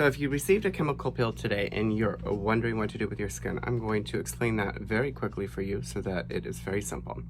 So if you received a chemical peel today and you're wondering what to do with your skin, I'm going to explain that very quickly for you so that it is very simple.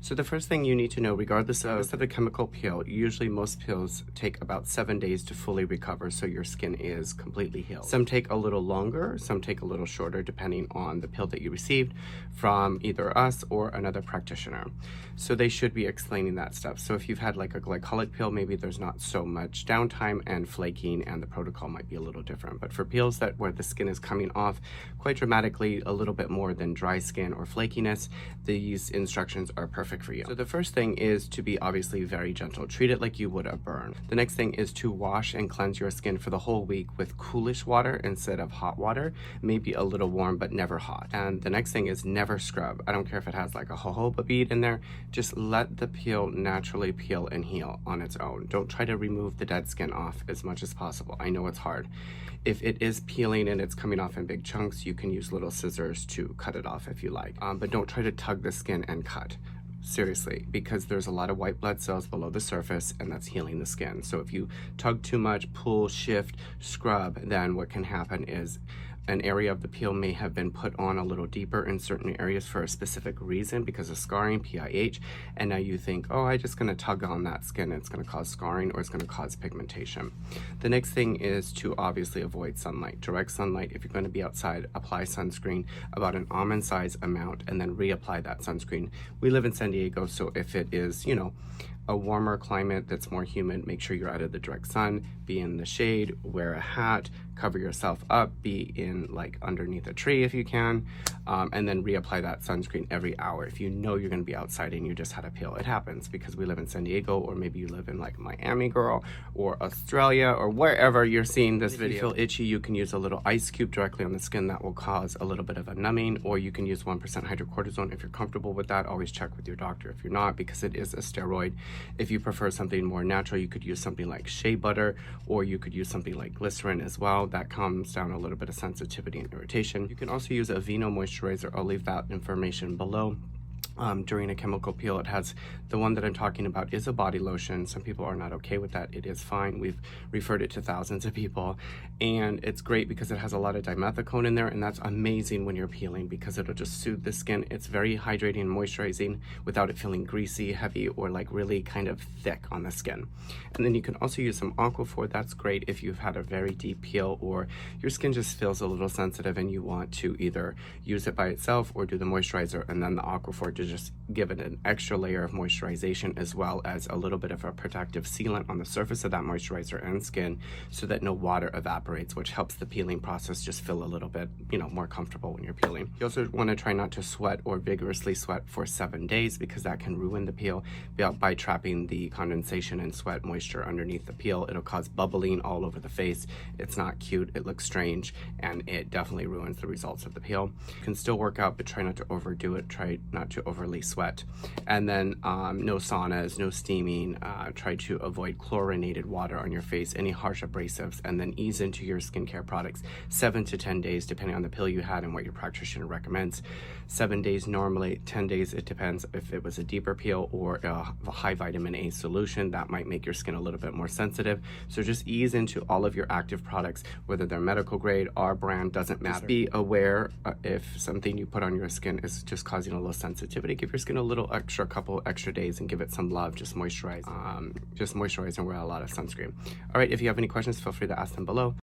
So the first thing you need to know, regardless of the chemical peel, usually most peels take about 7 days to fully recover so your skin is completely healed. Some take a little longer, some take a little shorter depending on the peel that you received from either us or another practitioner. So they should be explaining that stuff. So if you've had like a glycolic peel, maybe there's not so much downtime and flaking and the protocol might be a little different. But for peels where the skin is coming off quite dramatically, a little bit more than dry skin or flakiness, these instructions are perfect for you. So the first thing is to be obviously very gentle. Treat it like you would a burn. The next thing is to wash and cleanse your skin for the whole week with coolish water instead of hot water, maybe a little warm but never hot. And the next thing is never scrub. I don't care if it has like a jojoba bead in there, just let the peel naturally peel and heal on its own. Don't try to remove the dead skin off as much as possible. I know it's hard. If it is peeling and it's coming off in big chunks, you can use little scissors to cut it off if you like. But don't try to tug the skin and cut. Seriously, because there's a lot of white blood cells below the surface and that's healing the skin. So if you tug too much, pull, shift, scrub, then what can happen is an area of the peel may have been put on a little deeper in certain areas for a specific reason because of scarring, PIH, and now you think, oh, I'm just gonna tug on that skin, it's gonna cause scarring or it's gonna cause pigmentation. The next thing is to obviously avoid sunlight. Direct sunlight, if you're gonna be outside, apply sunscreen, about an almond size amount, and then reapply that sunscreen. We live in San Diego, so if it is, a warmer climate that's more humid, make sure you're out of the direct sun, be in the shade, wear a hat, cover yourself up, be in like underneath a tree if you can, and then reapply that sunscreen every hour. If you know you're gonna be outside and you just had a peel, it happens because we live in San Diego, or maybe you live in like Miami, girl, or Australia, or wherever you're seeing this video. If you feel itchy, you can use a little ice cube directly on the skin. That will cause a little bit of a numbing, or you can use 1% hydrocortisone if you're comfortable with that. Always check with your doctor if you're not, because it is a steroid. If you prefer something more natural, you could use something like shea butter, or you could use something like glycerin as well. That calms down a little bit of sensitivity and irritation. You can also use Aveeno Moisturizer. I'll leave that information below. During a chemical peel, it has the one that I'm talking about is a body lotion. Some people are not okay with that. It is fine. We've referred it to thousands of people, and it's great because it has a lot of dimethicone in there, and that's amazing when you're peeling because it'll just soothe the skin. It's very hydrating and moisturizing without it feeling greasy, heavy, or like really kind of thick on the skin. And then you can also use some Aquaphor. That's great if you've had a very deep peel or your skin just feels a little sensitive and you want to either use it by itself or do the moisturizer and then the Aquaphor to just give it an extra layer of moisturization, as well as a little bit of a protective sealant on the surface of that moisturizer and skin so that no water evaporates, which helps the peeling process just feel a little bit, more comfortable when you're peeling. You also want to try not to sweat or vigorously sweat for 7 days because that can ruin the peel by trapping the condensation and sweat moisture underneath the peel. It'll cause bubbling all over the face. It's not cute, it looks strange, and it definitely ruins the results of the peel. You can still work out, but try not to overdo it. Try not to overly sweat. And then no saunas, no steaming. Try to avoid chlorinated water on your face, any harsh abrasives, and then ease into your skincare products 7 to 10 days depending on the pill you had and what your practitioner recommends. 7 days normally, 10 days it depends if it was a deeper peel or a high vitamin A solution. That might make your skin a little bit more sensitive. So just ease into all of your active products, whether they're medical grade, our brand, doesn't matter. Just be aware if something you put on your skin is just causing a little sensitivity. Give your skin a little couple extra days and give it some love. Just moisturize and wear a lot of sunscreen. All right, if you have any questions, feel free to ask them below.